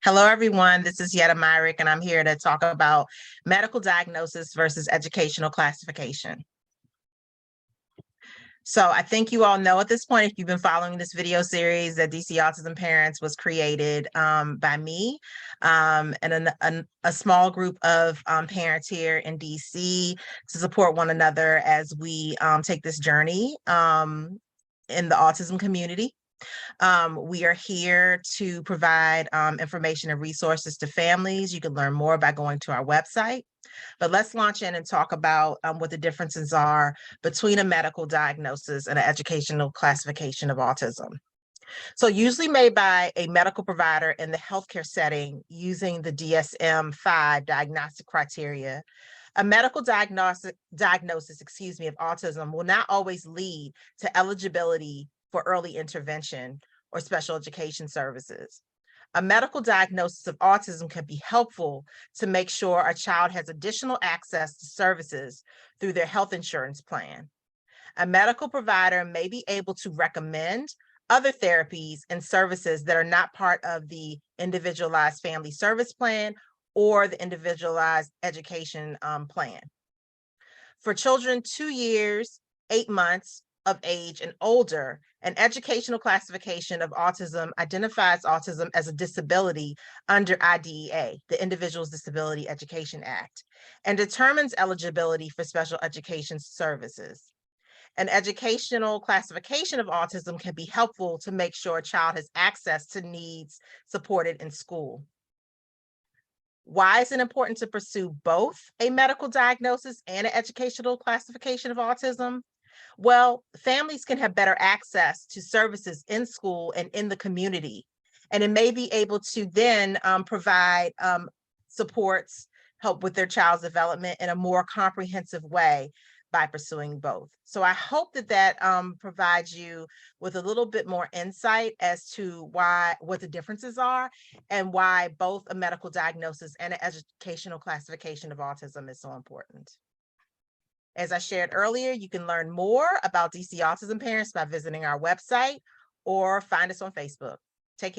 Hello, everyone. This is Yetta Myrick, and I'm here to talk about medical diagnosis versus educational classification. So I think you all know at this point, if you've been following this video series, that DC Autism Parents was created by me and a small group of parents here in DC to support one another as we take this journey in the autism community. We are here to provide information and resources to families. You can learn more by going to our website. But let's launch in and talk about what the differences are between a medical diagnosis and an educational classification of autism. So usually made by a medical provider in the healthcare setting using the DSM-5 diagnostic criteria, a medical diagnosis, of autism will not always lead to eligibility for early intervention or special education services. A medical diagnosis of autism can be helpful to make sure a child has additional access to services through their health insurance plan. A medical provider may be able to recommend other therapies and services that are not part of the individualized family service plan or the individualized education plan. For children 2 years, 8 months of age and older, an educational classification of autism identifies autism as a disability under IDEA, the Individuals Disability Education Act, and determines eligibility for special education services. An educational classification of autism can be helpful to make sure a child has access to needs supported in school. Why is it important to pursue both a medical diagnosis and an educational classification of autism? Well, families can have better access to services in school and in the community, and it may be able to then provide supports, help with their child's development in a more comprehensive way by pursuing both. So I hope that provides you with a little bit more insight as to what the differences are and why both a medical diagnosis and an educational classification of autism is so important. As I shared earlier, you can learn more about DC Autism Parents by visiting our website or find us on Facebook. Take care.